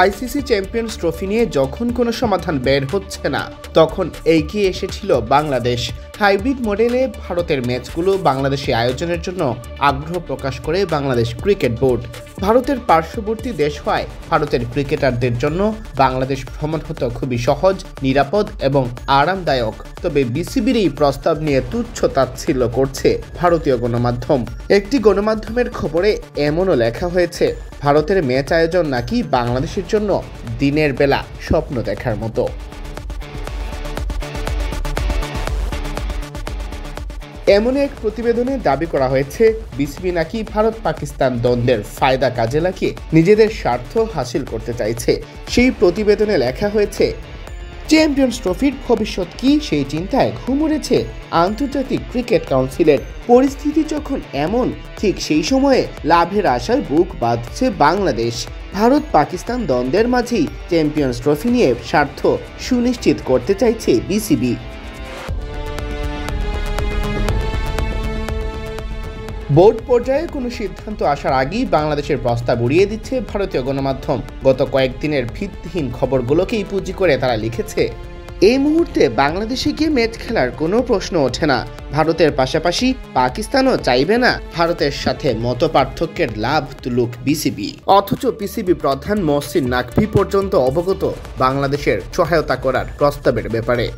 ICC champions trophy নিয়ে যখন কোনো সমাধান বের হচ্ছে না, তখন এগিয়ে এসেছিল বাংলাদেশ। হাইব্রিড মডেলে ভারতের ম্যাচগুলো বাংলাদেশে আয়োজনের জন্য আগ্রহ প্রকাশ করে বাংলাদেশ ক্রিকেট বোর্ড। ভারতের পার্শ্ববর্তী দেশ হওয়ায় ভারতের ক্রিকেটারদের জন্য বাংলাদেশ ভ্রমণ হতো খুবই সহজ, নিরাপদ এবং আরামদায়ক। তবে বিসিবির এই প্রস্তাব নিয়ে তুচ্ছ তাচ্ছিল্য করছে ভারতীয় গণমাধ্যম। একটি গণমাধ্যমের খবরে এমনও লেখা হয়েছে, ভারতের ম্যাচ আয়োজন নাকি বাংলাদেশের জন্য দিনের বেলা স্বপ্ন দেখার মতো। এমন এক প্রতিবেদনে দাবি করা হয়েছে, বিসিবি নাকি ভারত পাকিস্তান দ্বন্দ্বের ফায়দা কাজে লাগিয়ে নিজেদের স্বার্থ হাসিল করতে চাইছে। সেই প্রতিবেদনে লেখা হয়েছে, চ্যাম্পিয়ন্স ট্রফির ভবিষ্যৎ কি সেই চিন্তায় ঘুম উড়েছে আন্তর্জাতিক ক্রিকেট কাউন্সিলের। পরিস্থিতি যখন এমন, ঠিক সেই সময়ে লাভের আশায় বুক বাঁধছে বাংলাদেশ। ভারত পাকিস্তান দ্বন্দ্বের মাঝেই চ্যাম্পিয়ন্স ট্রফি নিয়ে স্বার্থ সুনিশ্চিত করতে চাইছে বিসিবি। বোর্ড পর্যায়ে কোনো সিদ্ধান্ত আসার আগেই বাংলাদেশের প্রস্তাব উড়িয়ে দিচ্ছে ভারতীয় গণমাধ্যম। গত কয়েকদিনের ভিত্তিহীন খবরগুলোকেই পুঁজি করে তারা লিখেছে, এই মুহূর্তে বাংলাদেশে গিয়ে ম্যাচ খেলার কোনো প্রশ্ন ওঠে না। ভারতের পাশাপাশি পাকিস্তানও চাইবে না ভারতের সাথে মতপার্থক্যের লাভ তুলুক বিসিবি। অথচ পিসিবি প্রধান মহসিন নাকভি পর্যন্ত অবগত বাংলাদেশের সহায়তা করার প্রস্তাবের ব্যাপারে।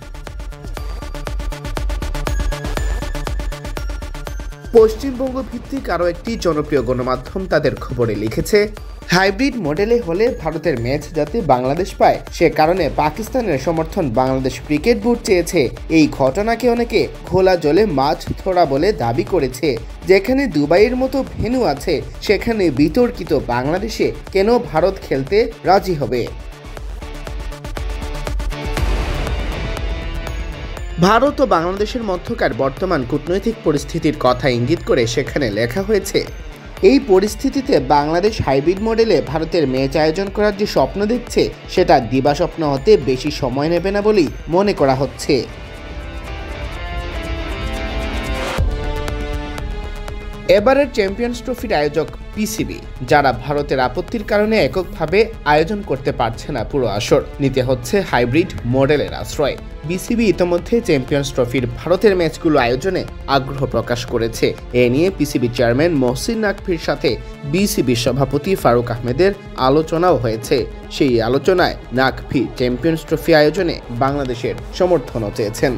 পশ্চিমবঙ্গ ভিত্তিক আরও একটি জনপ্রিয় গণমাধ্যম তাদের খবরে লিখেছে, হাইব্রিড মডেলে হলে ভারতের ম্যাচ যাতে বাংলাদেশ পায়, সে কারণে পাকিস্তানের সমর্থন বাংলাদেশ ক্রিকেট বোর্ড চেয়েছে। এই ঘটনাকে অনেকে খোলা জলে মাছ ধরা বলে দাবি করেছে। যেখানে দুবাইয়ের মতো ভেন্যু আছে, সেখানে বিতর্কিত বাংলাদেশে কেন ভারত খেলতে রাজি হবে? ভারত ও বাংলাদেশের মধ্যকার বর্তমান কূটনৈতিক পরিস্থিতির কথা ইঙ্গিত করে সেখানে লেখা হয়েছে, এই পরিস্থিতিতে বাংলাদেশ হাইব্রিড মডেলে ভারতের ম্যাচ আয়োজন করার যে স্বপ্ন দেখছে, সেটা দিবাস্বপ্ন হতে বেশি সময় নেবে না বলেই মনে করা হচ্ছে। এবারের চ্যাম্পিয়ন্স ট্রফির আয়োজক পিসিবি, যারা ভারতের আপত্তির কারণে এককভাবে আয়োজন করতে পারছে না পুরো আসর, নিতে হচ্ছে হাইব্রিড মডেলের আশ্রয়। বিসিবি ইতোমধ্যে চ্যাম্পিয়ন্স ট্রফির ভারতের ম্যাচগুলো আয়োজনে আগ্রহ প্রকাশ করেছে। এ নিয়ে পিসিবি চেয়ারম্যান মহসিন নাকভির সাথে বিসিবির সভাপতি ফারুক আহমেদের আলোচনাও হয়েছে। সেই আলোচনায় নাকভি চ্যাম্পিয়ন্স ট্রফি আয়োজনে বাংলাদেশের সমর্থনও চেয়েছেন।